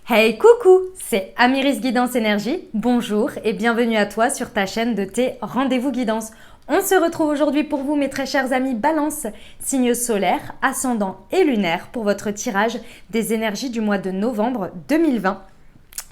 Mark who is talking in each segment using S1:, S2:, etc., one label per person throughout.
S1: Hey coucou, c'est Amiris Guidance Énergie, bonjour et bienvenue à toi sur ta chaîne de tes rendez-vous guidance. On se retrouve aujourd'hui pour vous mes très chers amis Balance, signe solaire, ascendant et lunaire pour votre tirage des énergies du mois de novembre 2020.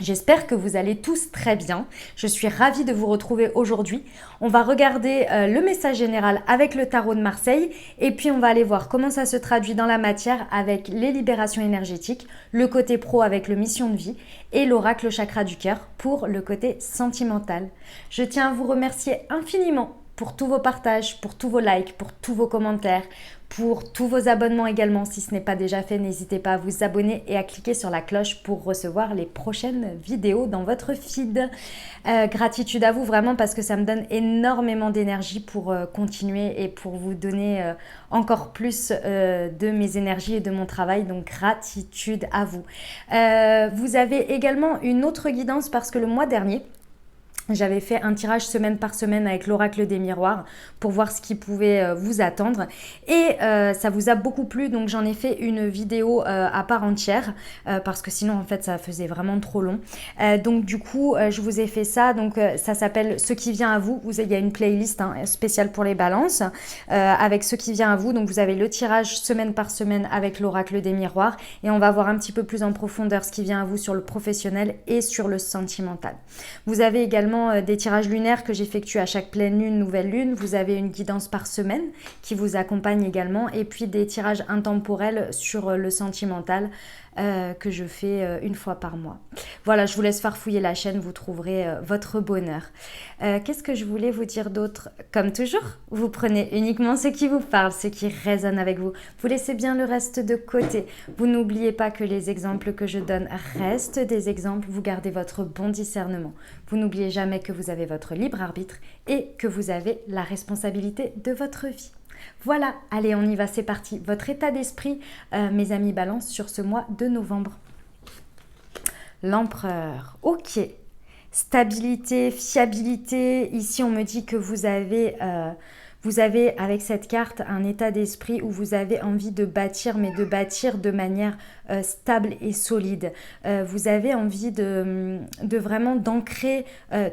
S1: J'espère que vous allez tous très bien. Je suis ravie de vous retrouver aujourd'hui. On va regarder le message général avec le tarot de Marseille et puis on va aller voir comment ça se traduit dans la matière avec les libérations énergétiques, le côté pro avec le mission de vie et l'oracle chakra du cœur pour le côté sentimental. Je tiens à vous remercier infiniment pour tous vos partages, pour tous vos likes, pour tous vos commentaires, pour tous vos abonnements également. Si ce n'est pas déjà fait, n'hésitez pas à vous abonner et à cliquer sur la cloche pour recevoir les prochaines vidéos dans votre feed. Gratitude à vous vraiment parce que ça me donne énormément d'énergie pour continuer et pour vous donner encore plus de mes énergies et de mon travail. Donc gratitude à vous. Vous avez également une autre guidance parce que le mois dernier, j'avais fait un tirage semaine par semaine avec l'oracle des miroirs pour voir ce qui pouvait vous attendre et ça vous a beaucoup plu, donc j'en ai fait une vidéo à part entière parce que sinon en fait ça faisait vraiment trop long. Donc du coup je vous ai fait ça, donc ça s'appelle Ce qui vient à vous. Il y a une playlist spéciale pour les balances avec Ce qui vient à vous, donc vous avez le tirage semaine par semaine avec l'oracle des miroirs et on va voir un petit peu plus en profondeur ce qui vient à vous sur le professionnel et sur le sentimental. Vous avez également des tirages lunaires que j'effectue à chaque pleine lune, nouvelle lune. Vous avez une guidance par semaine qui vous accompagne également et puis des tirages intemporels sur le sentimental que je fais une fois par mois. Voilà, je vous laisse farfouiller la chaîne, vous trouverez votre bonheur. Qu'est-ce que je voulais vous dire d'autre? Comme toujours, vous prenez uniquement ce qui vous parle, ce qui résonne avec vous. Vous laissez bien le reste de côté. Vous n'oubliez pas que les exemples que je donne restent des exemples. Vous gardez votre bon discernement. Vous n'oubliez jamais que vous avez votre libre arbitre et que vous avez la responsabilité de votre vie. Voilà, allez, on y va, c'est parti. Votre état d'esprit, mes amis Balance, sur ce mois de novembre. L'empereur, ok. Stabilité, fiabilité. Ici, on me dit que vous avez avec cette carte un état d'esprit où vous avez envie de bâtir, mais de bâtir de manière stable et solide. Vous avez envie de vraiment d'ancrer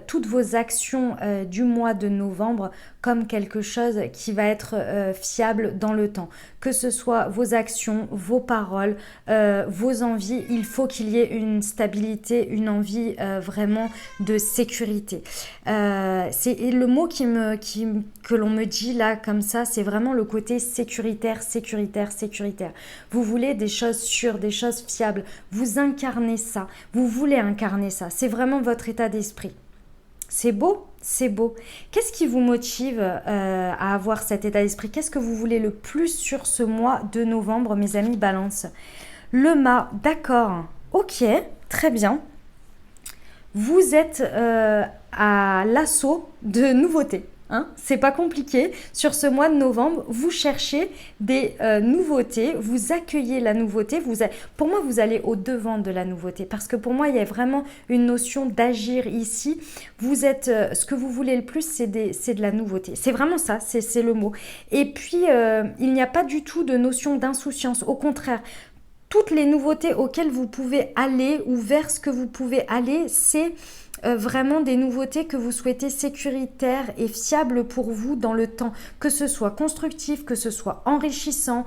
S1: toutes vos actions du mois de novembre comme quelque chose qui va être fiable dans le temps. Que ce soit vos actions, vos paroles, vos envies, il faut qu'il y ait une stabilité, une envie vraiment de sécurité. C'est le mot que l'on me dit là comme ça, c'est vraiment le côté sécuritaire, sécuritaire, sécuritaire. Vous voulez des choses sûres, des choses fiables. Vous incarnez ça. Vous voulez incarner ça. C'est vraiment votre état d'esprit. C'est beau, c'est beau. Qu'est-ce qui vous motive à avoir cet état d'esprit? Qu'est-ce que vous voulez le plus sur ce mois de novembre, mes amis Balance? Le mât, d'accord. Ok, très bien. Vous êtes à l'assaut de nouveautés. C'est pas compliqué. Sur ce mois de novembre, vous cherchez des nouveautés, vous accueillez la nouveauté. Pour moi, vous allez au-devant de la nouveauté parce que pour moi, il y a vraiment une notion d'agir ici. Vous êtes, ce que vous voulez le plus, c'est de la nouveauté. C'est vraiment ça, c'est le mot. Et puis, il n'y a pas du tout de notion d'insouciance. Au contraire, toutes les nouveautés auxquelles vous pouvez aller ou vers ce que vous pouvez aller, c'est vraiment des nouveautés que vous souhaitez sécuritaires et fiables pour vous dans le temps, que ce soit constructif, que ce soit enrichissant,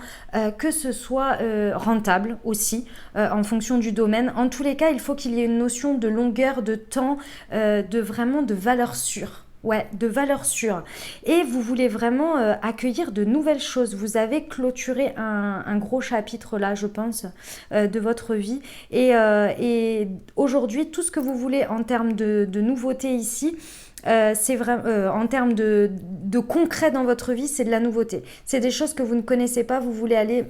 S1: que ce soit rentable aussi en fonction du domaine. En tous les cas, il faut qu'il y ait une notion de longueur de temps, vraiment de valeur sûre. Ouais, de valeur sûre. Et vous voulez vraiment accueillir de nouvelles choses. Vous avez clôturé un gros chapitre là, je pense, de votre vie. Et aujourd'hui, tout ce que vous voulez en termes de nouveautés ici, c'est vrai, en termes de concret dans votre vie, c'est de la nouveauté. C'est des choses que vous ne connaissez pas, vous voulez aller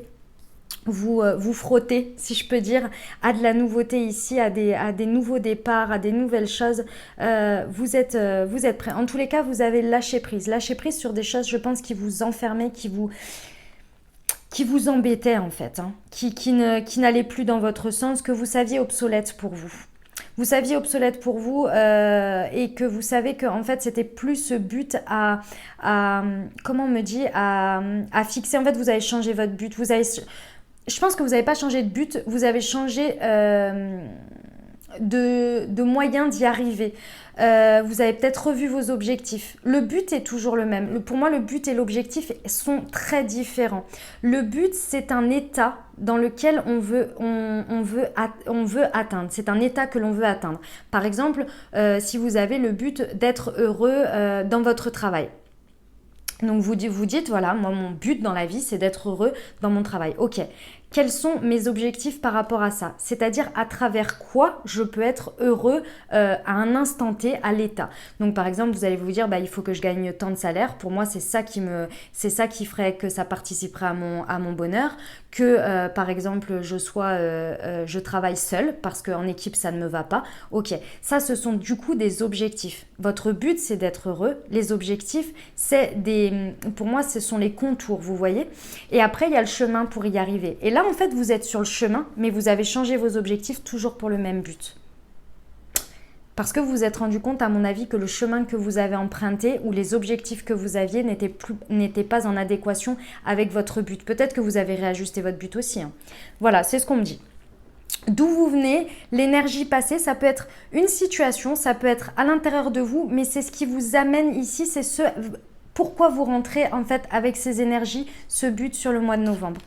S1: vous frotter, si je peux dire, à de la nouveauté ici, à des nouveaux départs, à des nouvelles choses. Vous êtes prêts. En tous les cas, vous avez lâché prise. Lâché prise sur des choses, je pense, qui vous enfermaient, qui vous embêtaient en fait, qui n'allaient plus dans votre sens, que vous saviez obsolète pour vous. Vous saviez obsolète pour vous et que vous savez que en fait c'était plus ce but à comment on me dit à fixer. En fait, vous avez changé votre but. Je pense que vous n'avez pas changé de but, vous avez changé de moyens d'y arriver. Vous avez peut-être revu vos objectifs. Le but est toujours le même. Pour moi, le but et l'objectif sont très différents. Le but, c'est un état dans lequel on veut atteindre. C'est un état que l'on veut atteindre. Par exemple, si vous avez le but d'être heureux dans votre travail. Donc vous dites, voilà, moi mon but dans la vie, c'est d'être heureux dans mon travail. Ok, quels sont mes objectifs par rapport à ça? C'est-à-dire à travers quoi je peux être heureux à un instant T, à l'état. Donc par exemple, vous allez vous dire, il faut que je gagne tant de salaire. Pour moi, c'est ça qui ferait que ça participerait à mon bonheur. Que par exemple, je travaille seule parce qu'en équipe, ça ne me va pas. Ok, ça, ce sont du coup des objectifs. Votre but, c'est d'être heureux. Les objectifs, pour moi, ce sont les contours, vous voyez. Et après, il y a le chemin pour y arriver. Et là, en fait, vous êtes sur le chemin, mais vous avez changé vos objectifs toujours pour le même but. Parce que vous vous êtes rendu compte, à mon avis, que le chemin que vous avez emprunté ou les objectifs que vous aviez n'étaient pas en adéquation avec votre but. Peut-être que vous avez réajusté votre but aussi. Voilà, c'est ce qu'on me dit. D'où vous venez, l'énergie passée, ça peut être une situation, ça peut être à l'intérieur de vous, mais c'est ce qui vous amène ici, c'est pourquoi vous rentrez en fait avec ces énergies, ce but sur le mois de novembre.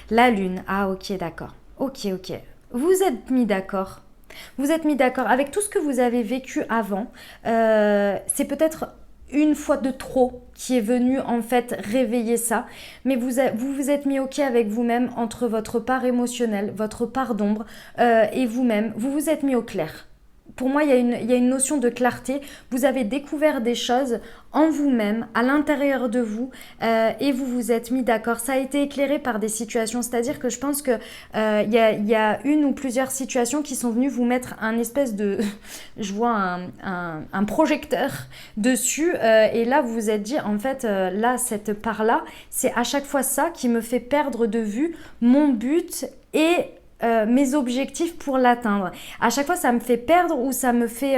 S1: La lune, ah ok, d'accord. Ok. Vous êtes mis d'accord. Vous êtes mis d'accord avec tout ce que vous avez vécu avant. C'est peut-être une fois de trop qui est venu en fait réveiller ça. Mais vous êtes mis ok avec vous-même entre votre part émotionnelle, votre part d'ombre et vous-même. Vous vous êtes mis au clair. Pour moi, il y a une notion de clarté. Vous avez découvert des choses en vous-même, à l'intérieur de vous, et vous vous êtes mis d'accord. Ça a été éclairé par des situations, c'est-à-dire que je pense que il y a une ou plusieurs situations qui sont venues vous mettre un espèce de, je vois un projecteur dessus, et là vous vous êtes dit, en fait, là, cette part-là, c'est à chaque fois ça qui me fait perdre de vue mon but et mes objectifs pour l'atteindre. À chaque fois, ça me fait perdre ou ça me fait...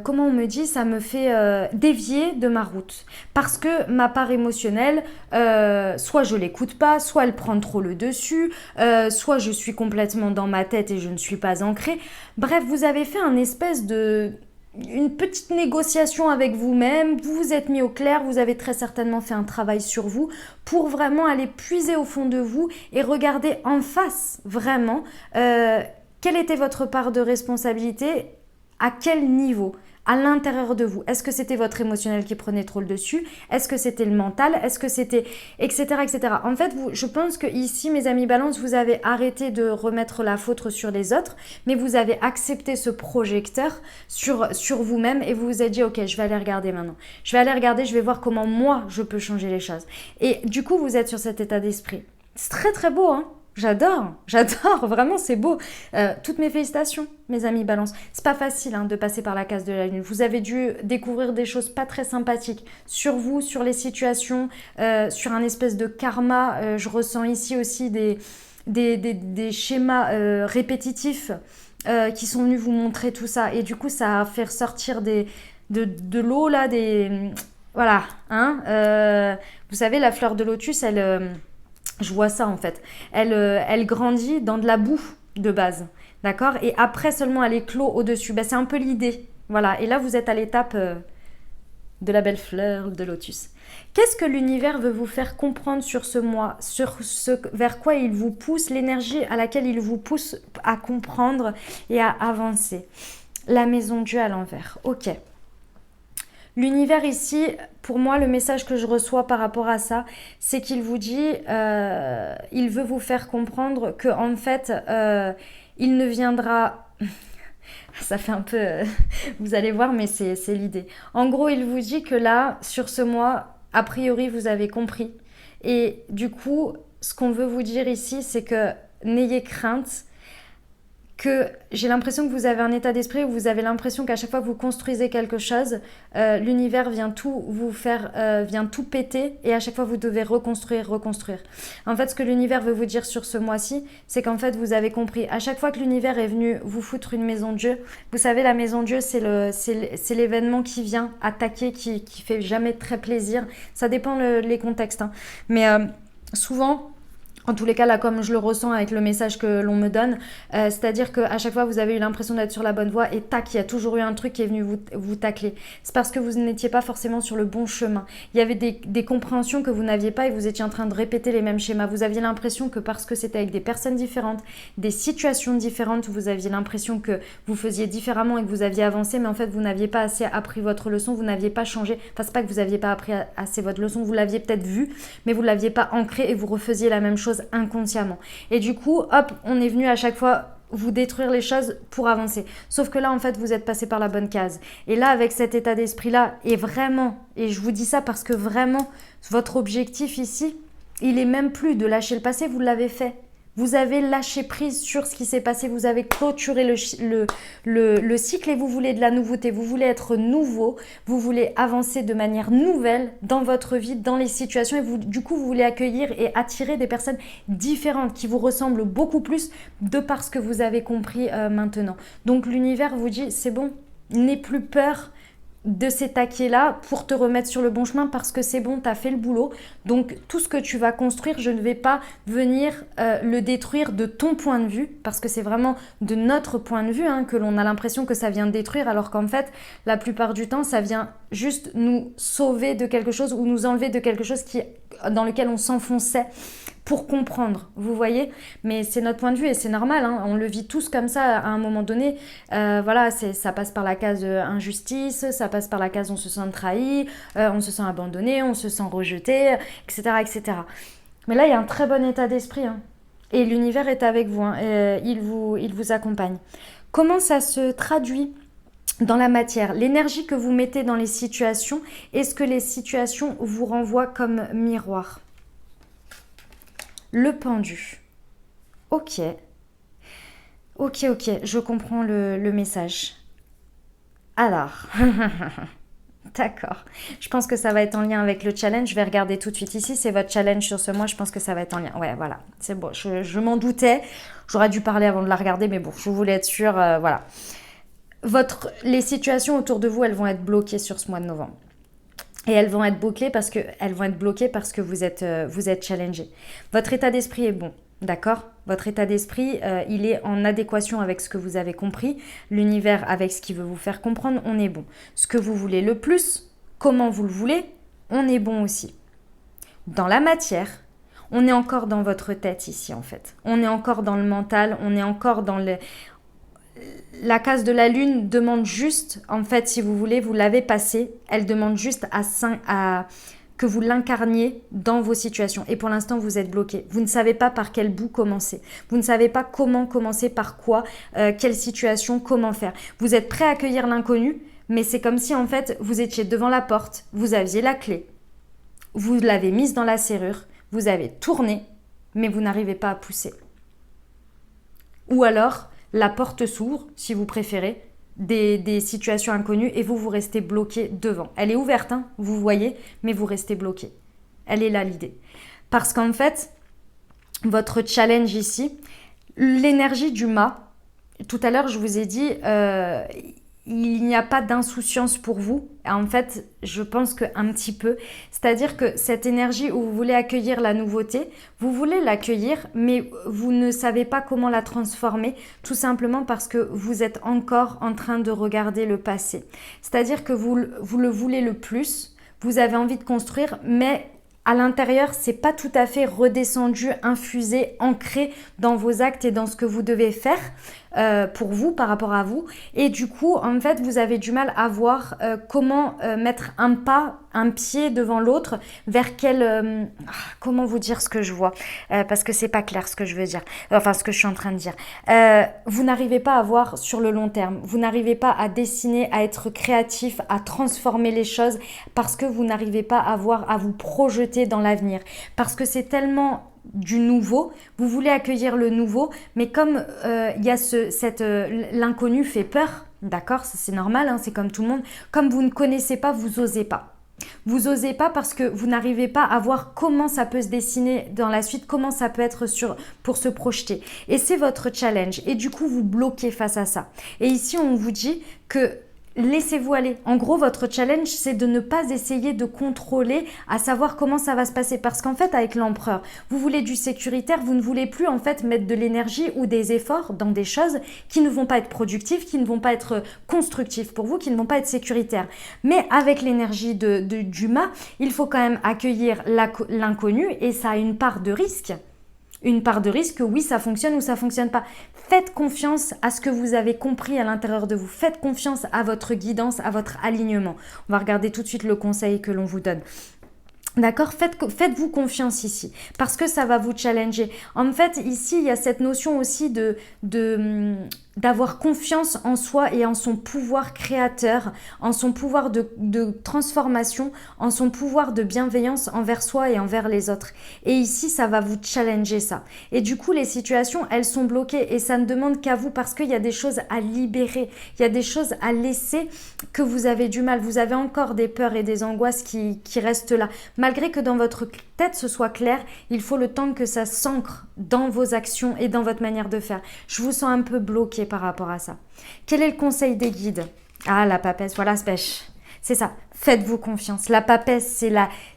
S1: comment on me dit, ça me fait dévier de ma route. Parce que ma part émotionnelle, soit je l'écoute pas, soit elle prend trop le dessus, soit je suis complètement dans ma tête et je ne suis pas ancrée. Bref, vous avez fait une petite négociation avec vous-même, vous vous êtes mis au clair, vous avez très certainement fait un travail sur vous pour vraiment aller puiser au fond de vous et regarder en face vraiment quelle était votre part de responsabilité, à quel niveau, à l'intérieur de vous. Est-ce que c'était votre émotionnel qui prenait trop le dessus? Est-ce que c'était le mental? Est-ce que c'était... etc. etc. En fait, je pense que ici, mes amis balance, vous avez arrêté de remettre la faute sur les autres, mais vous avez accepté ce projecteur sur vous-même et vous vous êtes dit, ok, je vais aller regarder maintenant. Je vais aller regarder, je vais voir comment moi, je peux changer les choses. Et du coup, vous êtes sur cet état d'esprit. C'est très très beau, hein. J'adore, vraiment c'est beau. Toutes mes félicitations, mes amis balance. C'est pas facile de passer par la case de la lune. Vous avez dû découvrir des choses pas très sympathiques sur vous, sur les situations, sur un espèce de karma. Je ressens ici aussi des schémas répétitifs qui sont venus vous montrer tout ça. Et du coup, ça a fait ressortir de l'eau là, voilà. Vous savez, la fleur de lotus, je vois ça en fait. Elle grandit dans de la boue de base, d'accord? Et après seulement elle éclot au-dessus. C'est un peu l'idée. Voilà. Et là vous êtes à l'étape de la belle fleur de lotus. Qu'est-ce que l'univers veut vous faire comprendre sur ce mois? Sur ce vers quoi il vous pousse, l'énergie à laquelle il vous pousse à comprendre et à avancer? La maison Dieu à l'envers. Ok. L'univers ici, pour moi, le message que je reçois par rapport à ça, c'est qu'il vous dit, il veut vous faire comprendre que en fait, il ne viendra... Ça fait un peu... vous allez voir, mais c'est l'idée. En gros, il vous dit que là, sur ce mois, a priori, vous avez compris. Et du coup, ce qu'on veut vous dire ici, c'est que n'ayez crainte, que j'ai l'impression que vous avez un état d'esprit où vous avez l'impression qu'à chaque fois que vous construisez quelque chose, l'univers vient tout vous faire, vient tout péter et à chaque fois vous devez reconstruire. En fait, ce que l'univers veut vous dire sur ce mois-ci, c'est qu'en fait vous avez compris. À chaque fois que l'univers est venu vous foutre une maison Dieu, vous savez, la maison Dieu, c'est l'événement qui vient attaquer, qui fait jamais très plaisir. Ça dépend les contextes, Mais souvent... En tous les cas, là, comme je le ressens avec le message que l'on me donne, c'est-à-dire qu'à chaque fois, vous avez eu l'impression d'être sur la bonne voie et tac, il y a toujours eu un truc qui est venu vous tacler. C'est parce que vous n'étiez pas forcément sur le bon chemin. Il y avait des compréhensions que vous n'aviez pas et vous étiez en train de répéter les mêmes schémas. Vous aviez l'impression que parce que c'était avec des personnes différentes, des situations différentes, vous aviez l'impression que vous faisiez différemment et que vous aviez avancé, mais en fait, vous n'aviez pas assez appris votre leçon, vous n'aviez pas changé. Enfin, c'est pas que vous n'aviez pas appris assez votre leçon, vous l'aviez peut-être vue, mais vous ne l'aviez pas ancrée et vous refaisiez la même chose inconsciemment. Et du coup, hop, on est venu à chaque fois vous détruire les choses pour avancer. Sauf que là, en fait, vous êtes passé par la bonne case. Et là, avec cet état d'esprit-là, et vraiment, et je vous dis ça parce que vraiment, votre objectif ici, il est même plus de lâcher le passé, vous l'avez fait. Vous avez lâché prise sur ce qui s'est passé, vous avez clôturé le cycle et vous voulez de la nouveauté, vous voulez être nouveau, vous voulez avancer de manière nouvelle dans votre vie, dans les situations et du coup vous voulez accueillir et attirer des personnes différentes qui vous ressemblent beaucoup plus de par ce que vous avez compris maintenant. Donc l'univers vous dit c'est bon, n'aie plus peur de ces taquets-là pour te remettre sur le bon chemin parce que c'est bon, tu as fait le boulot. Donc tout ce que tu vas construire, je ne vais pas venir le détruire de ton point de vue parce que c'est vraiment de notre point de vue que l'on a l'impression que ça vient détruire alors qu'en fait, la plupart du temps, ça vient juste nous sauver de quelque chose ou nous enlever de quelque chose dans lequel on s'enfonçait pour comprendre, vous voyez. Mais c'est notre point de vue et c'est normal, on le vit tous comme ça à un moment donné. Voilà, ça passe par la case injustice, ça passe par la case on se sent trahi, on se sent abandonné, on se sent rejeté, etc. etc. Mais là, il y a un très bon état d'esprit. Et l'univers est avec vous, il vous accompagne. Comment ça se traduit dans la matière? L'énergie que vous mettez dans les situations, est-ce que les situations vous renvoient comme miroir? Le pendu. Ok, je comprends le message. Alors, d'accord. Je pense que ça va être en lien avec le challenge. Je vais regarder tout de suite ici. C'est votre challenge sur ce mois. Je pense que ça va être en lien. Ouais, voilà. C'est bon. Je m'en doutais. J'aurais dû parler avant de la regarder, mais bon, je voulais être sûre. Voilà. Les situations autour de vous, elles vont être bloquées sur ce mois de novembre. Et elles vont être bloquées parce que vous êtes challengé. Votre état d'esprit est bon, d'accord? Votre état d'esprit, il est en adéquation avec ce que vous avez compris. L'univers avec ce qu'il veut vous faire comprendre, on est bon. Ce que vous voulez le plus, comment vous le voulez, on est bon aussi. Dans la matière, on est encore dans votre tête ici en fait. On est encore dans le mental, on est encore dans la case de la lune demande juste, en fait, si vous voulez, vous l'avez passée, elle demande juste que vous l'incarniez dans vos situations. Et pour l'instant, vous êtes bloqué. Vous ne savez pas par quel bout commencer. Vous ne savez pas comment commencer, par quoi, quelle situation, comment faire. Vous êtes prêt à accueillir l'inconnu, mais c'est comme si, en fait, vous étiez devant la porte, vous aviez la clé, vous l'avez mise dans la serrure, vous avez tourné, mais vous n'arrivez pas à pousser. Ou alors, la porte s'ouvre, si vous préférez, des situations inconnues et vous restez bloqué devant. Elle est ouverte, vous voyez, mais vous restez bloqué. Elle est là l'idée. Parce qu'en fait, votre challenge ici, l'énergie du mât, tout à l'heure je vous ai dit, il n'y a pas d'insouciance pour vous. En fait, je pense qu'un petit peu. C'est-à-dire que cette énergie où vous voulez accueillir la nouveauté, vous voulez l'accueillir, mais vous ne savez pas comment la transformer, tout simplement parce que vous êtes encore en train de regarder le passé. C'est-à-dire que vous le voulez le plus, vous avez envie de construire, mais à l'intérieur, c'est pas tout à fait redescendu, infusé, ancré dans vos actes et dans ce que vous devez faire pour vous, par rapport à vous. Et du coup, en fait, vous avez du mal à voir comment mettre un pied devant l'autre, vers quel... comment vous dire ce que je vois parce que c'est pas clair ce que je veux dire, enfin ce que je suis en train de dire. Vous n'arrivez pas à voir sur le long terme, vous n'arrivez pas à dessiner, à être créatif, à transformer les choses parce que vous n'arrivez pas à voir, à vous projeter dans l'avenir. Parce que c'est tellement du nouveau, vous voulez accueillir le nouveau, mais comme il y a l'inconnu fait peur, d'accord, c'est normal, c'est comme tout le monde, comme vous ne connaissez pas, vous osez pas. Vous osez pas parce que vous n'arrivez pas à voir comment ça peut se dessiner dans la suite, comment ça peut être pour se projeter. Et c'est votre challenge. Et du coup, vous bloquez face à ça. Et ici, on vous dit que laissez-vous aller. En gros, votre challenge, c'est de ne pas essayer de contrôler, à savoir comment ça va se passer. Parce qu'en fait, avec l'empereur, vous voulez du sécuritaire, vous ne voulez plus en fait mettre de l'énergie ou des efforts dans des choses qui ne vont pas être productives, qui ne vont pas être constructives pour vous, qui ne vont pas être sécuritaires. Mais avec l'énergie du mât, il faut quand même accueillir l'inconnu et ça a une part de risque. Une part de risque, oui, ça fonctionne ou ça fonctionne pas. Faites confiance à ce que vous avez compris à l'intérieur de vous. Faites confiance à votre guidance, à votre alignement. On va regarder tout de suite le conseil que l'on vous donne. D'accord, faites-vous confiance ici, parce que ça va vous challenger. En fait, ici, il y a cette notion aussi d'avoir confiance en soi et en son pouvoir créateur, en son pouvoir de transformation, en son pouvoir de bienveillance envers soi et envers les autres. Et ici, ça va vous challenger ça. Et du coup, les situations, elles sont bloquées et ça ne demande qu'à vous parce qu'il y a des choses à libérer, il y a des choses à laisser que vous avez du mal. Vous avez encore des peurs et des angoisses qui restent là. Malgré que dans votre tête ce soit clair, il faut le temps que ça s'ancre dans vos actions et dans votre manière de faire. Je vous sens un peu bloqué par rapport à ça. Quel est le conseil des guides? Ah, la papesse, voilà, c'est ça. Faites-vous confiance. La papesse,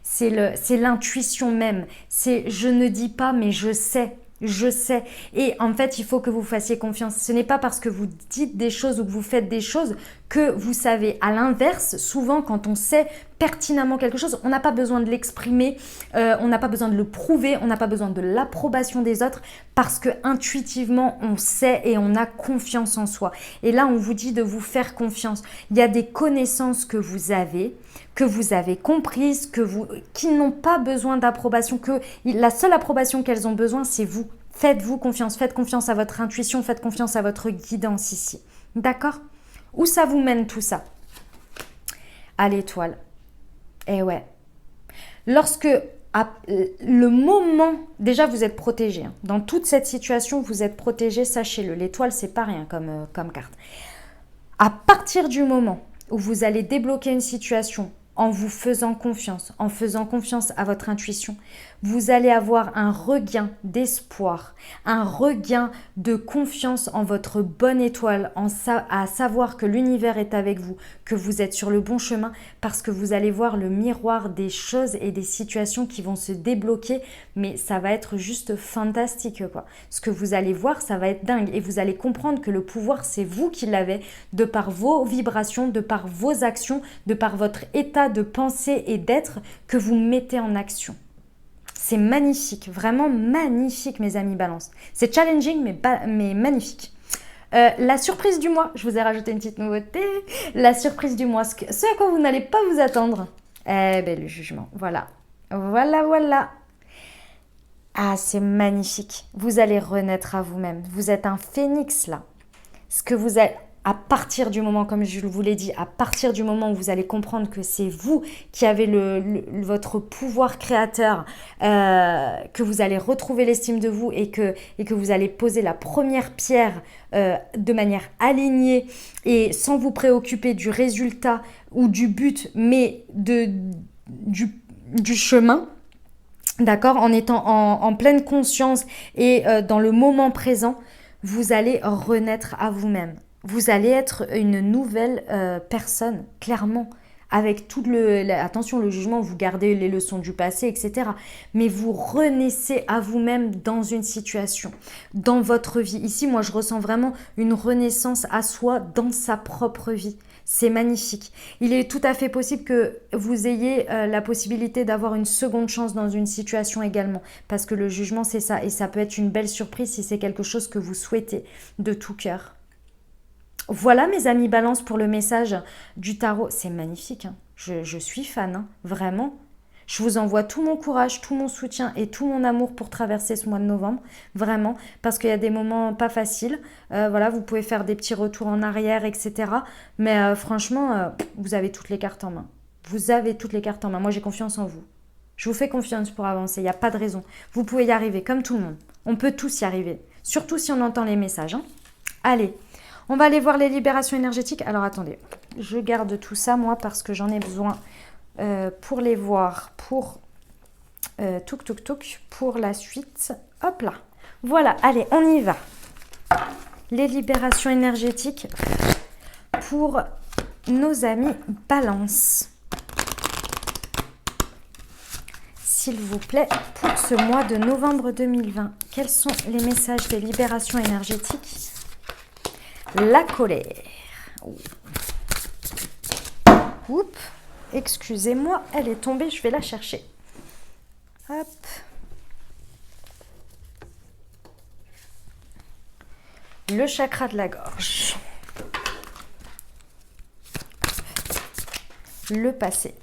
S1: c'est l'intuition même. C'est je ne dis pas, mais je sais. Je sais. Et en fait, il faut que vous fassiez confiance. Ce n'est pas parce que vous dites des choses ou que vous faites des choses que vous savez. À l'inverse, souvent, quand on sait pertinemment quelque chose, on n'a pas besoin de l'exprimer, on n'a pas besoin de le prouver, on n'a pas besoin de l'approbation des autres parce que intuitivement, on sait et on a confiance en soi. Et là, on vous dit de vous faire confiance. Il y a des connaissances que vous avez comprises, qui n'ont pas besoin d'approbation, que la seule approbation qu'elles ont besoin, c'est vous. Faites-vous confiance, faites confiance à votre intuition, faites confiance à votre guidance ici. D'accord? Où ça vous mène tout ça? À l'étoile. Eh ouais. Lorsque le moment, déjà vous êtes protégé. Hein. Dans toute cette situation, vous êtes protégé, sachez-le. L'étoile, c'est pas rien comme carte. À partir du moment où vous allez débloquer une situation en vous faisant confiance à votre intuition, vous allez avoir un regain d'espoir, un regain de confiance en votre bonne étoile, à savoir que l'univers est avec vous, que vous êtes sur le bon chemin, parce que vous allez voir le miroir des choses et des situations qui vont se débloquer, mais ça va être juste fantastique, quoi. Ce que vous allez voir, ça va être dingue, et vous allez comprendre que le pouvoir, c'est vous qui l'avez, de par vos vibrations, de par vos actions, de par votre état de pensée et d'être que vous mettez en action. C'est magnifique, vraiment magnifique, mes amis Balance. C'est challenging, mais magnifique. La surprise du mois, je vous ai rajouté une petite nouveauté. La surprise du mois, ce à quoi vous n'allez pas vous attendre. Eh bien, le jugement, voilà. Voilà. Ah, c'est magnifique. Vous allez renaître à vous-même. Vous êtes un phénix, là. Ce que vous êtes... À partir du moment, comme je vous l'ai dit, à partir du moment où vous allez comprendre que c'est vous qui avez votre pouvoir créateur, que vous allez retrouver l'estime de vous et que vous allez poser la première pierre de manière alignée et sans vous préoccuper du résultat ou du but, mais du chemin, d'accord, en étant en pleine conscience et dans le moment présent, vous allez renaître à vous-même. Vous allez être une nouvelle personne, clairement, avec tout attention, le jugement, vous gardez les leçons du passé, etc. Mais vous renaissez à vous-même dans une situation, dans votre vie. Ici, moi, je ressens vraiment une renaissance à soi dans sa propre vie. C'est magnifique. Il est tout à fait possible que vous ayez la possibilité d'avoir une seconde chance dans une situation également, parce que le jugement, c'est ça. Et ça peut être une belle surprise si c'est quelque chose que vous souhaitez de tout cœur. Voilà mes amis Balance pour le message du tarot. C'est magnifique, hein. Je suis fan, hein. Vraiment. Je vous envoie tout mon courage, tout mon soutien et tout mon amour pour traverser ce mois de novembre. Vraiment, parce qu'il y a des moments pas faciles. Voilà, vous pouvez faire des petits retours en arrière, etc. Mais franchement, vous avez toutes les cartes en main. Vous avez toutes les cartes en main. Moi, j'ai confiance en vous. Je vous fais confiance pour avancer. Il n'y a pas de raison. Vous pouvez y arriver comme tout le monde. On peut tous y arriver. Surtout si on entend les messages, hein. Allez. On va aller voir les libérations énergétiques. Alors, attendez. Je garde tout ça, moi, parce que j'en ai besoin pour les voir, pour pour la suite. Hop là. Voilà, allez, on y va. Les libérations énergétiques pour nos amis Balance. S'il vous plaît, pour ce mois de novembre 2020, quels sont les messages des libérations énergétiques? La colère. Oups, excusez-moi, elle est tombée, je vais la chercher. Hop. Le chakra de la gorge. Le passé.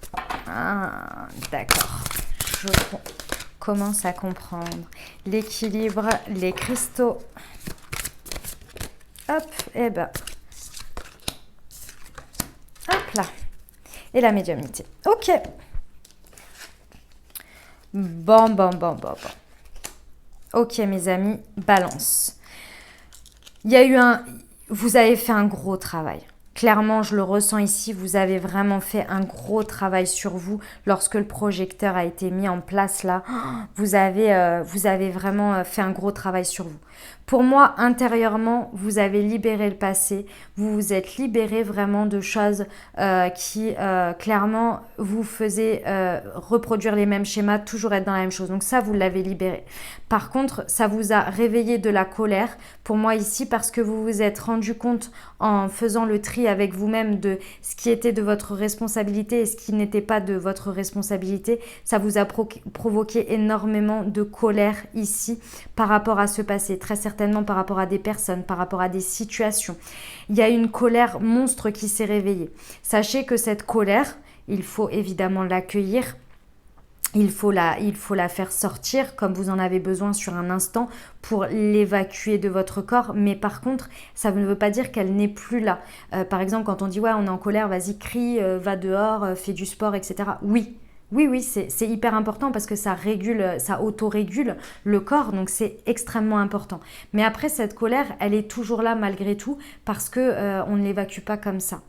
S1: Ah, d'accord. Je commence à comprendre. L'équilibre, les cristaux. Hop, et ben. Hop là. Et la médiumnité. Ok. Bon. Ok, mes amis, Balance. Il y a eu vous avez fait un gros travail. Clairement, je le ressens ici, vous avez vraiment fait un gros travail sur vous. Lorsque le projecteur a été mis en place là, vous avez vraiment fait un gros travail sur vous. Pour moi, intérieurement, vous avez libéré le passé. Vous vous êtes libéré vraiment de choses qui, clairement, vous faisaient reproduire les mêmes schémas, toujours être dans la même chose. Donc ça, vous l'avez libéré. Par contre, ça vous a réveillé de la colère, pour moi ici, parce que vous vous êtes rendu compte en faisant le tri avec vous-même de ce qui était de votre responsabilité et ce qui n'était pas de votre responsabilité. Ça vous a provoqué énormément de colère ici par rapport à ce passé, très certainement par rapport à des personnes, par rapport à des situations. Il y a une colère monstre qui s'est réveillée. Sachez que cette colère, il faut évidemment l'accueillir. Il faut la faire sortir comme vous en avez besoin sur un instant pour l'évacuer de votre corps. Mais par contre, ça ne veut pas dire qu'elle n'est plus là. Par exemple, quand on dit « ouais, on est en colère, vas-y, crie, va dehors, fais du sport, etc. » Oui, c'est hyper important parce que ça auto-régule le corps, donc c'est extrêmement important. Mais après, cette colère, elle est toujours là malgré tout parce que on ne l'évacue pas comme ça.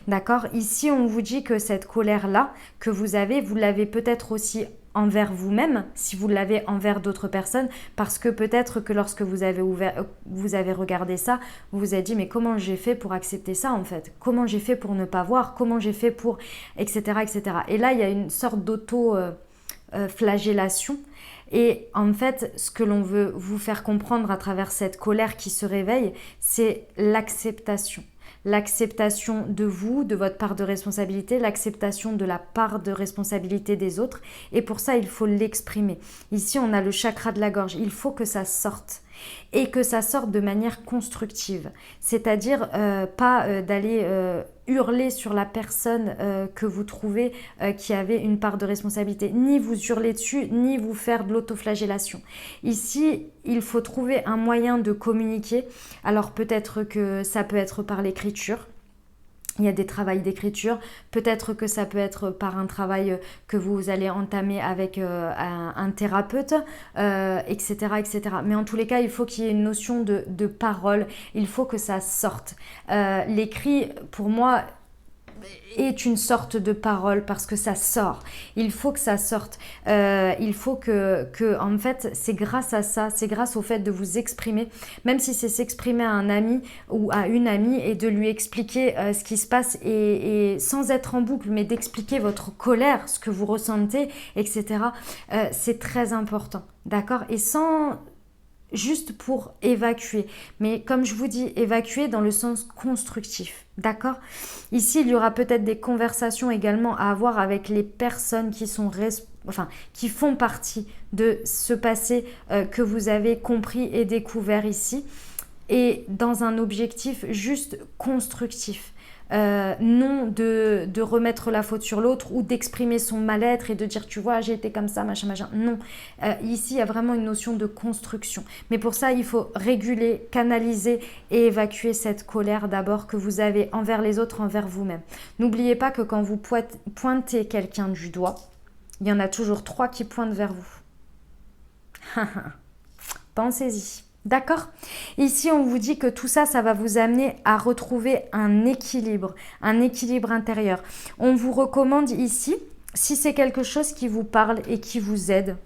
S1: D'accord? Ici, on vous dit que cette colère-là que vous l'avez peut-être aussi envers vous-même, si vous l'avez envers d'autres personnes, parce que peut-être que lorsque vous avez regardé ça, vous vous êtes dit mais comment j'ai fait pour accepter ça en fait? Comment j'ai fait pour ne pas voir? Comment j'ai fait pour... etc. etc. Et là, il y a une sorte d'auto-flagellation. Et en fait, ce que l'on veut vous faire comprendre à travers cette colère qui se réveille, c'est l'acceptation. L'acceptation de vous, de votre part de responsabilité, l'acceptation de la part de responsabilité des autres. Et pour ça, il faut l'exprimer. Ici, on a le chakra de la gorge. Il faut que ça sorte. Et que ça sorte de manière constructive. C'est-à-dire pas d'aller hurler sur la personne que vous trouvez qui avait une part de responsabilité. Ni vous hurler dessus, ni vous faire de l'autoflagellation. Ici, il faut trouver un moyen de communiquer. Alors peut-être que ça peut être par l'écriture. Il y a des travails d'écriture, peut-être que ça peut être par un travail que vous allez entamer avec un thérapeute, etc., etc. Mais en tous les cas, il faut qu'il y ait une notion de parole, il faut que ça sorte. L'écrit, pour moi, est une sorte de parole parce que ça sort. Il faut que ça sorte. Il faut que en fait, c'est grâce à ça, c'est grâce au fait de vous exprimer, même si c'est s'exprimer à un ami ou à une amie et de lui expliquer ce qui se passe et sans être en boucle, mais d'expliquer votre colère, ce que vous ressentez, etc. C'est très important, d'accord? Et sans... juste pour évacuer. Mais comme je vous dis, évacuer dans le sens constructif. D'accord? Ici, il y aura peut-être des conversations également à avoir avec les personnes qui sont qui font partie de ce passé que vous avez compris et découvert ici. Et dans un objectif juste constructif. Non de remettre la faute sur l'autre ou d'exprimer son mal-être et de dire tu vois j'ai été comme ça machin. Non, ici il y a vraiment une notion de construction, mais pour ça il faut réguler, canaliser et évacuer cette colère d'abord que vous avez envers les autres, envers vous-même. N'oubliez pas que quand vous pointez quelqu'un du doigt, il y en a toujours 3 qui pointent vers vous. Pensez-y. D'accord? Ici, on vous dit que tout ça, ça va vous amener à retrouver un équilibre intérieur. On vous recommande ici, si c'est quelque chose qui vous parle et qui vous aide,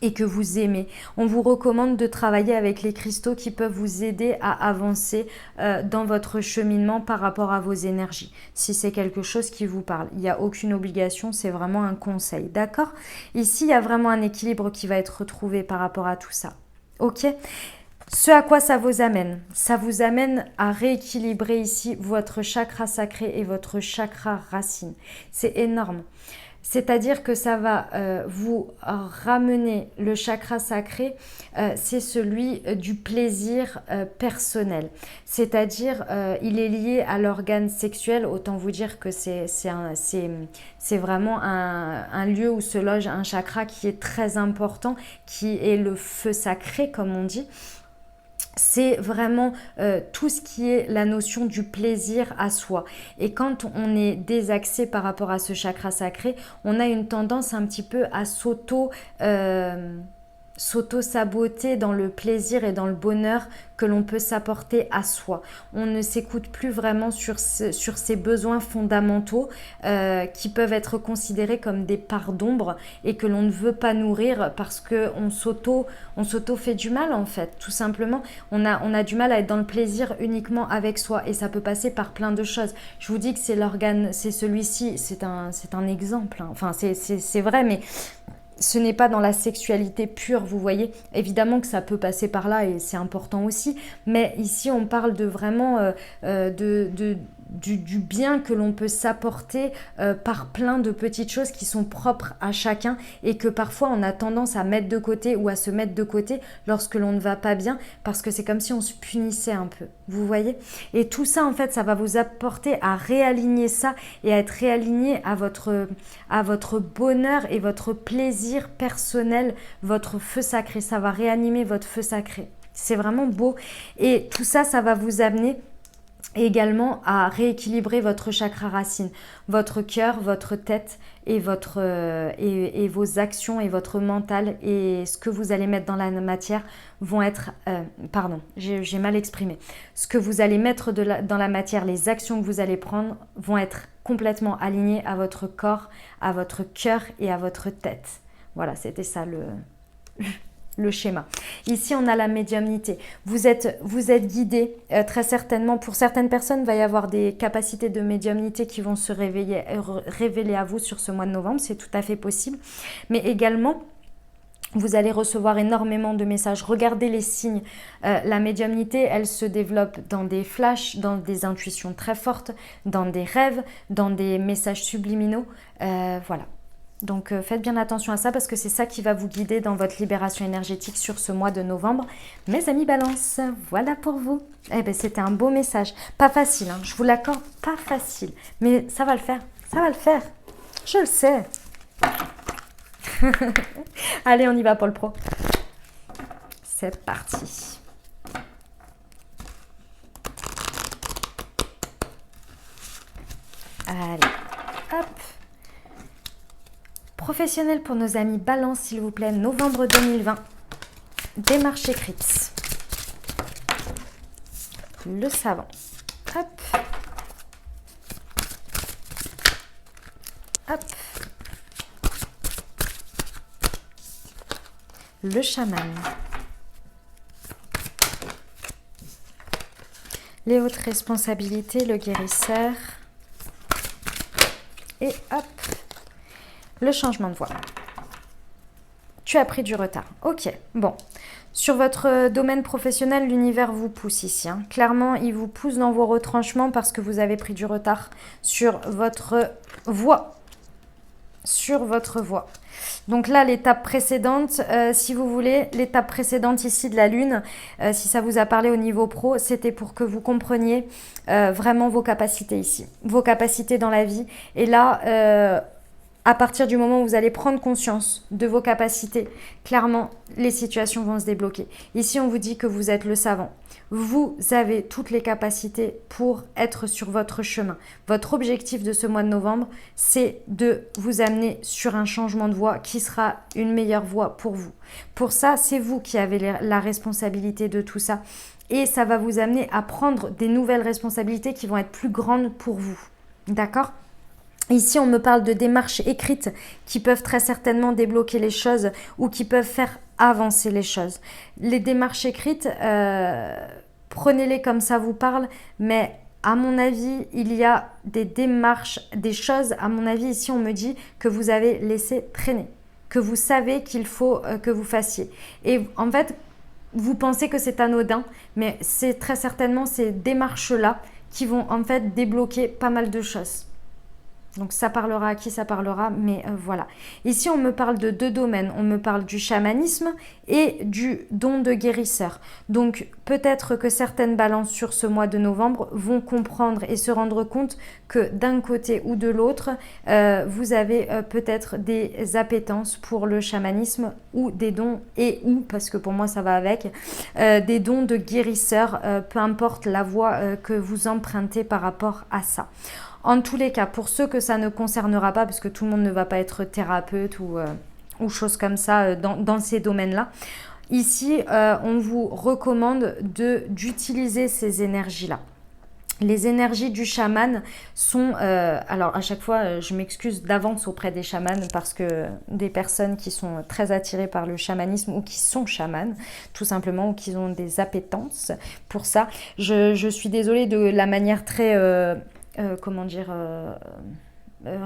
S1: et que vous aimez. On vous recommande de travailler avec les cristaux qui peuvent vous aider à avancer dans votre cheminement par rapport à vos énergies. Si c'est quelque chose qui vous parle, il n'y a aucune obligation, c'est vraiment un conseil, d'accord? Ici, il y a vraiment un équilibre qui va être retrouvé par rapport à tout ça, ok? Ce à quoi ça vous amène à rééquilibrer ici votre chakra sacré et votre chakra racine. C'est énorme. C'est-à-dire que ça va vous ramener le chakra sacré, c'est celui du plaisir personnel. C'est-à-dire, il est lié à l'organe sexuel. Autant vous dire que c'est vraiment un lieu où se loge un chakra qui est très important, qui est le feu sacré, comme on dit. C'est vraiment tout ce qui est la notion du plaisir à soi. Et quand on est désaxé par rapport à ce chakra sacré, on a une tendance un petit peu à s'auto-saboter dans le plaisir et dans le bonheur que l'on peut s'apporter à soi. On ne s'écoute plus vraiment sur ses besoins fondamentaux qui peuvent être considérés comme des parts d'ombre et que l'on ne veut pas nourrir parce qu'on s'auto fait du mal en fait, tout simplement. On a du mal à être dans le plaisir uniquement avec soi et ça peut passer par plein de choses. Je vous dis que c'est l'organe, c'est celui-ci, c'est un exemple, hein. Enfin c'est vrai, mais ce n'est pas dans la sexualité pure, vous voyez. Évidemment que ça peut passer par là et c'est important aussi. Mais ici, on parle de vraiment du bien que l'on peut s'apporter par plein de petites choses qui sont propres à chacun et que parfois on a tendance à mettre de côté ou à se mettre de côté lorsque l'on ne va pas bien parce que c'est comme si on se punissait un peu, vous voyez. Et tout ça, en fait, ça va vous apporter à réaligner ça et à être réaligné à votre bonheur et votre plaisir personnel, votre feu sacré. Ça va réanimer votre feu sacré. C'est vraiment beau. Et tout ça, ça va vous amener également à rééquilibrer votre chakra racine, votre cœur, votre tête et vos actions et votre mental et ce que vous allez mettre dans la matière vont être, j'ai mal exprimé, ce que vous allez mettre dans la matière, les actions que vous allez prendre vont être complètement alignées à votre corps, à votre cœur et à votre tête. Voilà, c'était ça le schéma. Ici, on a la médiumnité. Vous êtes guidé très certainement. Pour certaines personnes, il va y avoir des capacités de médiumnité qui vont se révéler à vous sur ce mois de novembre. C'est tout à fait possible. Mais également, vous allez recevoir énormément de messages. Regardez les signes. La médiumnité, elle se développe dans des flashs, dans des intuitions très fortes, dans des rêves, dans des messages subliminaux. Voilà. Donc faites bien attention à ça parce que c'est ça qui va vous guider dans votre libération énergétique sur ce mois de novembre. Mes amis Balance, voilà pour vous. Eh bien c'était un beau message. Pas facile, hein, je vous l'accorde, pas facile. Mais ça va le faire, ça va le faire. Je le sais. Allez, on y va pour le pro. C'est parti. Allez, hop. Professionnel pour nos amis Balance, s'il vous plaît, novembre 2020. Démarche écrite. Le savant. Hop. Hop. Le chaman. Les hautes responsabilités, le guérisseur. Et hop. Le changement de voix. Tu as pris du retard. Ok, bon. Sur votre domaine professionnel, l'univers vous pousse ici, hein. Clairement, il vous pousse dans vos retranchements parce que vous avez pris du retard sur votre voie. Sur votre voie. Donc là, l'étape précédente, si vous voulez, l'étape précédente ici de la Lune, si ça vous a parlé au niveau pro, c'était pour que vous compreniez vraiment vos capacités ici. Vos capacités dans la vie. Et là... à partir du moment où vous allez prendre conscience de vos capacités, clairement, les situations vont se débloquer. Ici, on vous dit que vous êtes le savant. Vous avez toutes les capacités pour être sur votre chemin. Votre objectif de ce mois de novembre, c'est de vous amener sur un changement de voie qui sera une meilleure voie pour vous. Pour ça, c'est vous qui avez la responsabilité de tout ça. Et ça va vous amener à prendre des nouvelles responsabilités qui vont être plus grandes pour vous. D'accord ? Ici, on me parle de démarches écrites qui peuvent très certainement débloquer les choses ou qui peuvent faire avancer les choses. Les démarches écrites, prenez-les comme ça vous parle, mais à mon avis, il y a des démarches, des choses, à mon avis, ici, on me dit que vous avez laissé traîner, que vous savez qu'il faut que vous fassiez. Et en fait, vous pensez que c'est anodin, mais c'est très certainement ces démarches-là qui vont en fait débloquer pas mal de choses. Donc ça parlera à qui ça parlera, mais voilà. Ici, on me parle de deux domaines. On me parle du chamanisme et du don de guérisseur. Donc peut-être que certaines balances sur ce mois de novembre vont comprendre et se rendre compte que d'un côté ou de l'autre, vous avez peut-être des appétences pour le chamanisme ou des dons parce que pour moi ça va avec, des dons de guérisseur, peu importe la voie que vous empruntez par rapport à ça. En tous les cas, pour ceux que ça ne concernera pas, parce que tout le monde ne va pas être thérapeute ou choses comme ça dans ces domaines-là, ici, on vous recommande d'utiliser ces énergies-là. Les énergies du chaman sont... alors, à chaque fois, je m'excuse d'avance auprès des chamans parce que des personnes qui sont très attirées par le chamanisme ou qui sont chamanes, tout simplement, ou qui ont des appétences pour ça. Je suis désolée de la manière très...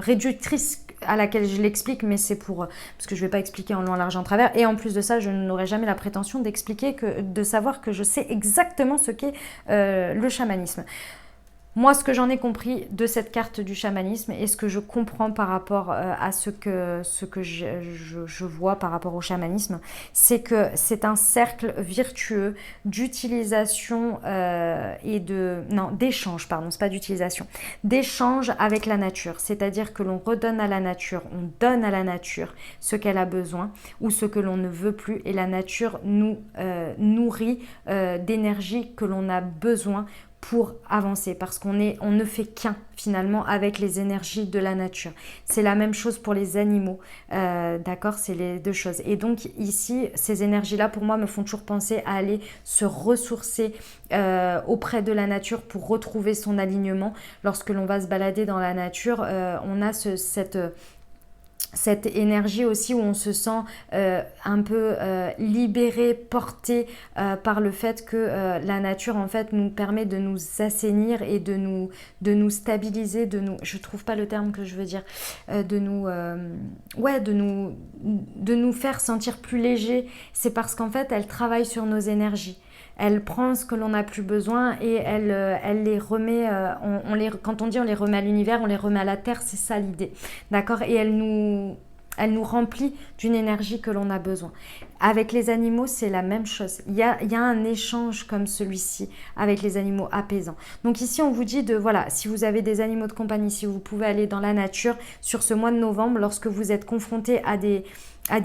S1: réductrice à laquelle je l'explique, mais c'est parce que je ne vais pas expliquer en long, en large, en travers. Et en plus de ça, je n'aurai jamais la prétention de savoir que je sais exactement ce qu'est le chamanisme. Moi, ce que j'en ai compris de cette carte du chamanisme et ce que je comprends par rapport à ce que je vois par rapport au chamanisme, c'est que c'est un cercle vertueux d'utilisation d'échange, pardon, c'est pas d'utilisation, d'échange avec la nature. C'est-à-dire que l'on redonne à la nature, on donne à la nature ce qu'elle a besoin ou ce que l'on ne veut plus et la nature nous nourrit d'énergie que l'on a besoin pour avancer parce qu'on ne fait qu'un finalement avec les énergies de la nature. C'est la même chose pour les animaux, d'accord, c'est les deux choses. Et donc ici, ces énergies-là pour moi me font toujours penser à aller se ressourcer auprès de la nature pour retrouver son alignement. Lorsque l'on va se balader dans la nature, on a cette énergie aussi où on se sent un peu libéré, porté par le fait que la nature en fait nous permet de nous assainir et de nous stabiliser, je trouve pas le terme que je veux dire, de nous faire sentir plus léger. C'est parce qu'en fait elle travaille sur nos énergies. Elle prend ce que l'on n'a plus besoin et elle les remet, quand on dit on les remet à l'univers, on les remet à la terre, c'est ça l'idée, d'accord. Et elle nous remplit d'une énergie que l'on a besoin. Avec les animaux, c'est la même chose. Il y a un échange comme celui-ci avec les animaux apaisants. Donc ici, on vous dit si vous avez des animaux de compagnie, si vous pouvez aller dans la nature sur ce mois de novembre, lorsque vous êtes confronté à des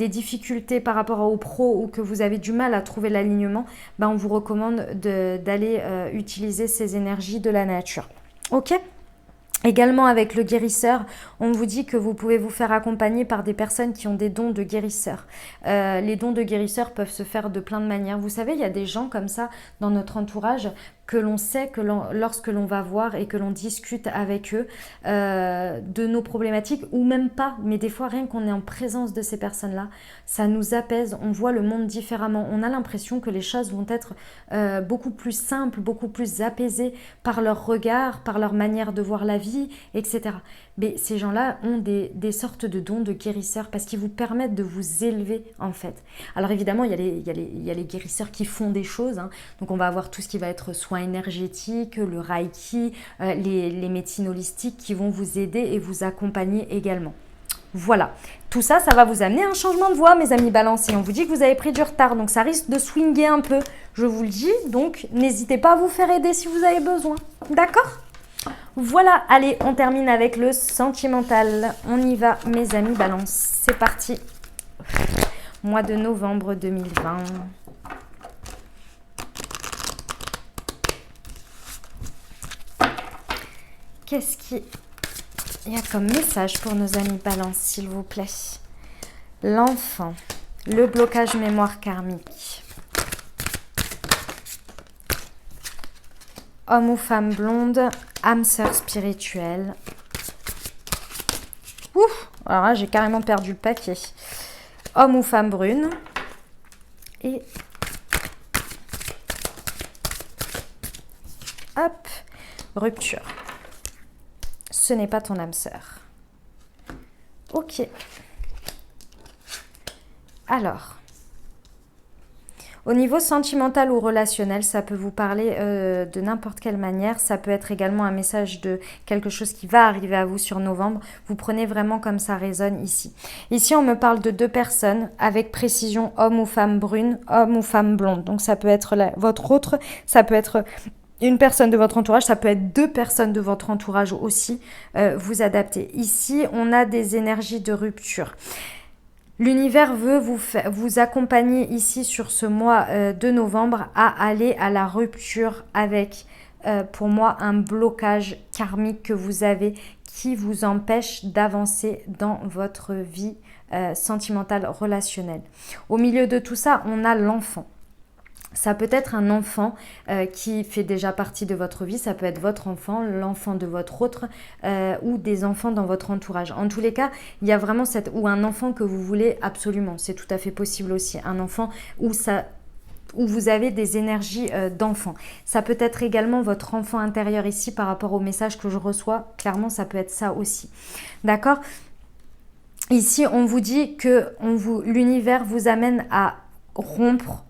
S1: difficultés par rapport aux pros ou que vous avez du mal à trouver l'alignement, on vous recommande d'aller utiliser ces énergies de la nature. Ok ? Également avec le guérisseur, on vous dit que vous pouvez vous faire accompagner par des personnes qui ont des dons de guérisseur. Les dons de guérisseur peuvent se faire de plein de manières. Vous savez, il y a des gens comme ça dans notre entourage que l'on sait que lorsque l'on va voir et que l'on discute avec eux de nos problématiques, ou même pas, mais des fois rien qu'on est en présence de ces personnes-là, ça nous apaise, on voit le monde différemment. On a l'impression que les choses vont être beaucoup plus simples, beaucoup plus apaisées par leur regard, par leur manière de voir la vie, etc. Mais ces gens-là ont des sortes de dons de guérisseurs parce qu'ils vous permettent de vous élever en fait. Alors évidemment, il y a les guérisseurs qui font des choses, hein. Donc on va avoir tout ce qui va être soins énergétiques, le reiki, les médecines holistiques qui vont vous aider et vous accompagner également. Voilà, tout ça, ça va vous amener à un changement de voie, mes amis Balance. Et on vous dit que vous avez pris du retard, donc ça risque de swinger un peu, je vous le dis. Donc n'hésitez pas à vous faire aider si vous avez besoin, d'accord ? Voilà, allez, on termine avec le sentimental. On y va, mes amis Balance. C'est parti. Mois de novembre 2020. Qu'est-ce qu'il y a comme message pour nos amis Balance, s'il vous plaît? L'enfant, le blocage mémoire karmique. Homme ou femme blonde, âme sœur spirituelle. Alors là, j'ai carrément perdu le paquet. Homme ou femme brune. Et hop, rupture. Ce n'est pas ton âme sœur. Ok. Alors, au niveau sentimental ou relationnel, ça peut vous parler de n'importe quelle manière. Ça peut être également un message de quelque chose qui va arriver à vous sur novembre. Vous prenez vraiment comme ça résonne ici. Ici, on me parle de 2 personnes avec précision, homme ou femme brune, homme ou femme blonde. Donc, ça peut être votre autre, ça peut être une personne de votre entourage, ça peut être 2 personnes de votre entourage aussi. Vous adaptez. Ici, on a des énergies de rupture. L'univers veut vous accompagner ici sur ce mois de novembre à aller à la rupture avec, pour moi, un blocage karmique que vous avez qui vous empêche d'avancer dans votre vie sentimentale, relationnelle. Au milieu de tout ça, on a l'enfant. Ça peut être un enfant qui fait déjà partie de votre vie, ça peut être votre enfant, l'enfant de votre autre ou des enfants dans votre entourage. En tous les cas, il y a vraiment ou un enfant que vous voulez absolument, c'est tout à fait possible aussi. Un enfant où vous avez des énergies d'enfant. Ça peut être également votre enfant intérieur ici par rapport au message que je reçois. Clairement, ça peut être ça aussi. D'accord ? Ici, on vous dit que l'univers vous amène à rompre.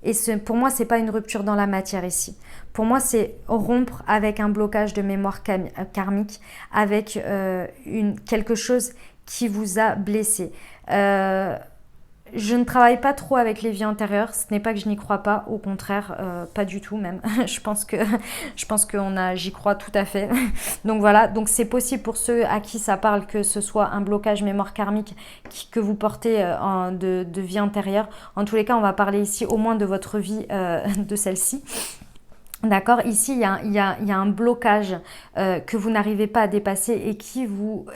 S1: Et pour moi, ce n'est pas une rupture dans la matière ici. Pour moi, c'est rompre avec un blocage de mémoire karmique, avec quelque chose qui vous a blessé. Je ne travaille pas trop avec les vies antérieures. Ce n'est pas que je n'y crois pas, au contraire, pas du tout même. je pense que j'y crois tout à fait. Donc voilà, donc c'est possible pour ceux à qui ça parle que ce soit un blocage mémoire karmique que vous portez de vie antérieure. En tous les cas, on va parler ici au moins de votre vie, de celle-ci. D'accord, ici il y a un blocage que vous n'arrivez pas à dépasser et qui vous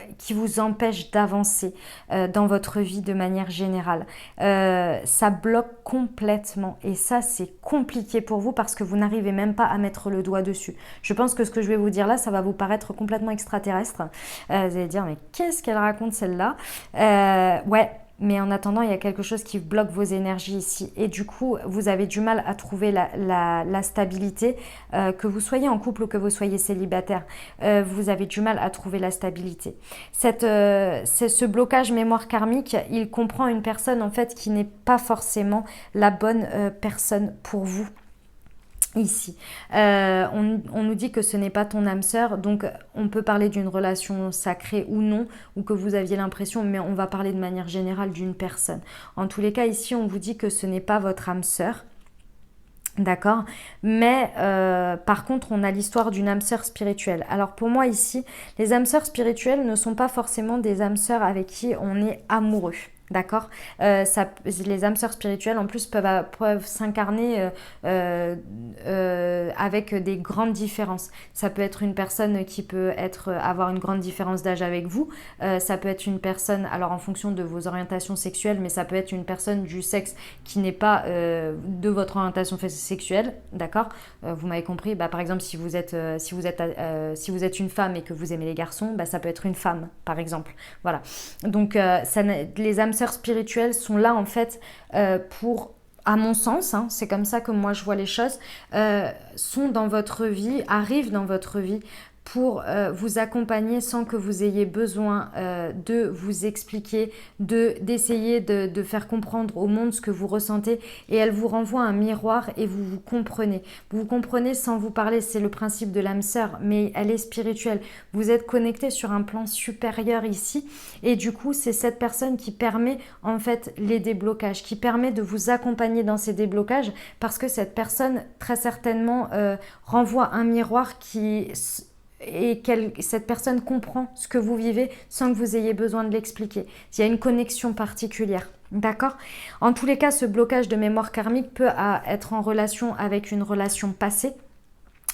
S1: empêche d'avancer dans votre vie de manière générale. Ça bloque complètement et ça c'est compliqué pour vous parce que vous n'arrivez même pas à mettre le doigt dessus. Je pense que ce que je vais vous dire là, ça va vous paraître complètement extraterrestre. Vous allez dire mais qu'est-ce qu'elle raconte celle-là ? Ouais. Mais en attendant, il y a quelque chose qui bloque vos énergies ici. Et du coup, vous avez du mal à trouver la stabilité. Que vous soyez en couple ou que vous soyez célibataire, vous avez du mal à trouver la stabilité. Ce blocage mémoire karmique, il comprend une personne en fait qui n'est pas la bonne personne pour vous. Ici, on nous dit que ce n'est pas ton âme sœur, donc on peut parler d'une relation sacrée ou non, ou que vous aviez l'impression, mais on va parler de manière générale d'une personne. En tous les cas, ici, on vous dit que ce n'est pas votre âme sœur. D'accord, mais par contre on a l'histoire d'une âme sœur spirituelle. Alors pour moi ici, les âmes sœurs spirituelles ne sont pas forcément des âmes sœurs avec qui on est amoureux. D'accord, les âmes sœurs spirituelles en plus peuvent s'incarner avec des grandes différences. Ça peut être une personne qui peut avoir une grande différence d'âge avec vous. Ça peut être une personne, alors en fonction de vos orientations sexuelles, mais ça peut être une personne du sexe qui n'est pas de votre orientation sexuelle. D'accord, vous m'avez compris. Par exemple, si vous êtes une femme et que vous aimez les garçons, ça peut être une femme, par exemple. Voilà. Donc les âmes sœurs spirituelles sont là en fait pour, à mon sens, c'est comme ça que moi je vois les choses, sont dans votre vie, arrivent dans votre vie pour vous accompagner sans que vous ayez besoin de vous expliquer, d'essayer de faire comprendre au monde ce que vous ressentez, et elle vous renvoie un miroir et vous vous comprenez. Vous vous comprenez sans vous parler, c'est le principe de l'âme sœur, mais elle est spirituelle. Vous êtes connecté sur un plan supérieur ici, et du coup c'est cette personne qui permet en fait les déblocages, qui permet de vous accompagner dans ces déblocages, parce que cette personne très certainement renvoie un miroir et cette personne comprend ce que vous vivez sans que vous ayez besoin de l'expliquer. Il y a une connexion particulière. D'accord ? En tous les cas, ce blocage de mémoire karmique peut être en relation avec une relation passée.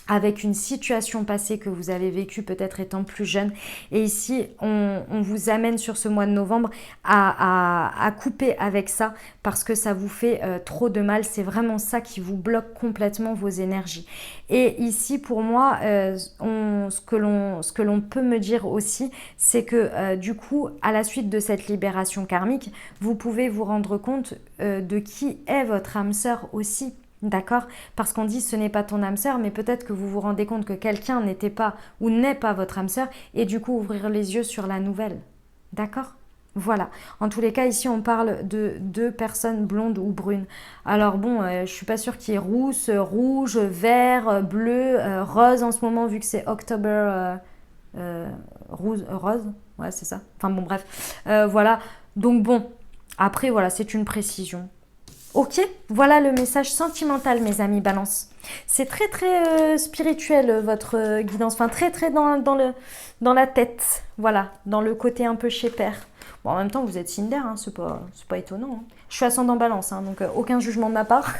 S1: avec une situation passée que vous avez vécue peut-être étant plus jeune. Et ici, on vous amène sur ce mois de novembre à couper avec ça parce que ça vous fait trop de mal. C'est vraiment ça qui vous bloque complètement vos énergies. Et ici, pour moi, ce que l'on peut me dire aussi, c'est que du coup, à la suite de cette libération karmique, vous pouvez vous rendre compte de qui est votre âme sœur aussi. D'accord? Parce qu'on dit ce n'est pas ton âme sœur, mais peut-être que vous vous rendez compte que quelqu'un n'était pas ou n'est pas votre âme sœur et du coup ouvrir les yeux sur la nouvelle. D'accord? Voilà. En tous les cas, ici on parle de deux personnes blondes ou brunes. Alors bon, je suis pas sûre qu'il y ait rousse, rouge, vert, bleu, rose en ce moment vu que c'est October rose. Ouais, c'est ça. Enfin bon, bref. Voilà. Donc bon, après voilà, c'est une précision. Ok, voilà le message sentimental, mes amis Balance. C'est très très spirituel votre guidance, enfin très très dans la tête, voilà, dans le côté un peu chez père. Bon, en même temps, vous êtes Cinder, hein, c'est pas étonnant. Hein. Je suis ascendant Balance, hein, donc aucun jugement de ma part.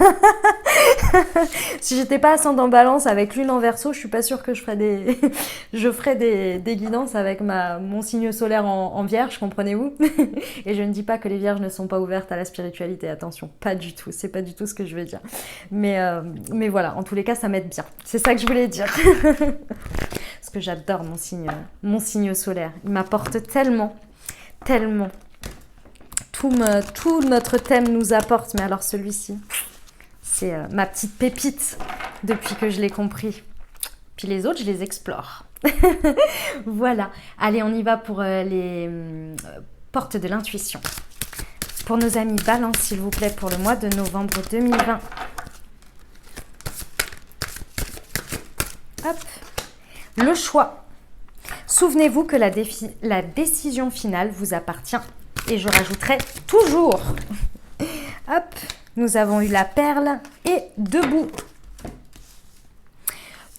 S1: Si j'étais pas ascendant Balance avec lune en Verseau, je suis pas sûre que je ferais je ferais des guidances avec mon signe solaire en Vierge, comprenez-vous? Et je ne dis pas que les Vierges ne sont pas ouvertes à la spiritualité, attention, pas du tout, c'est pas du tout ce que je veux dire. Mais voilà, en tous les cas, ça m'aide bien. C'est ça que je voulais dire. Parce que j'adore mon signe solaire. Il m'apporte tellement, tellement. Tout notre thème nous apporte, mais alors celui-ci, c'est ma petite pépite depuis que je l'ai compris. Puis les autres, je les explore. Voilà. Allez, on y va pour les portes de l'intuition. Pour nos amis Balance, s'il vous plaît, pour le mois de novembre 2020. Hop. Le choix. Souvenez-vous que la décision finale vous appartient. Et je rajouterai toujours. Hop. Nous avons eu la perle et debout.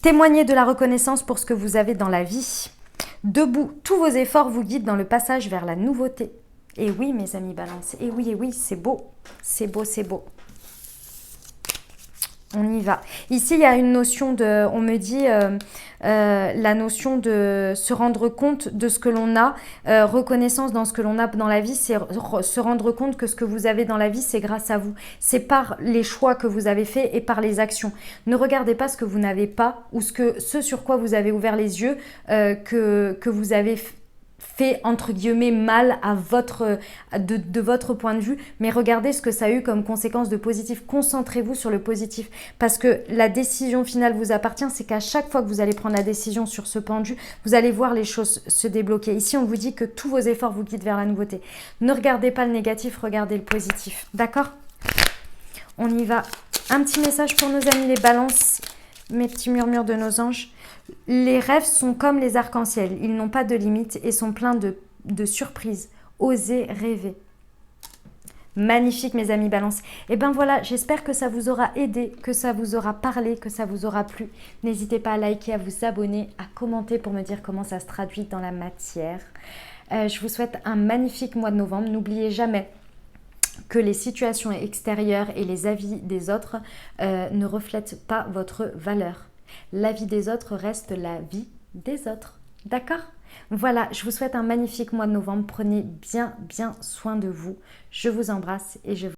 S1: Témoignez de la reconnaissance pour ce que vous avez dans la vie. Debout, tous vos efforts vous guident dans le passage vers la nouveauté. Et oui, mes amis Balance, et oui, c'est beau. C'est beau, c'est beau. On y va. Ici, il y a une notion de, on me dit, la notion de se rendre compte de ce que l'on a, reconnaissance dans ce que l'on a dans la vie, c'est se rendre compte que ce que vous avez dans la vie, c'est grâce à vous. C'est par les choix que vous avez faits et par les actions. Ne regardez pas ce que vous n'avez pas ou ce sur quoi vous avez ouvert les yeux, que vous avez fait entre guillemets mal à de votre point de vue, mais regardez ce que ça a eu comme conséquence de positif. Concentrez-vous sur le positif parce que la décision finale vous appartient. C'est qu'à chaque fois que vous allez prendre la décision sur ce pendu, vous allez voir les choses se débloquer. Ici, on vous dit que tous vos efforts vous guident vers la nouveauté. Ne regardez pas le négatif, regardez le positif. D'accord? On y va. Un petit message pour nos amis les balances, mes petits murmures de nos anges. Les rêves sont comme les arcs-en-ciel, ils n'ont pas de limite et sont pleins de surprises. Osez rêver. Magnifique mes amis Balance. Et ben voilà, j'espère que ça vous aura aidé, que ça vous aura parlé, que ça vous aura plu. N'hésitez pas à liker, à vous abonner, à commenter pour me dire comment ça se traduit dans la matière. Je vous souhaite un magnifique mois de novembre. N'oubliez jamais que les situations extérieures et les avis des autres ne reflètent pas votre valeur. La vie des autres reste la vie des autres. D'accord? Voilà, je vous souhaite un magnifique mois de novembre. Prenez bien soin de vous. Je vous embrasse et je vous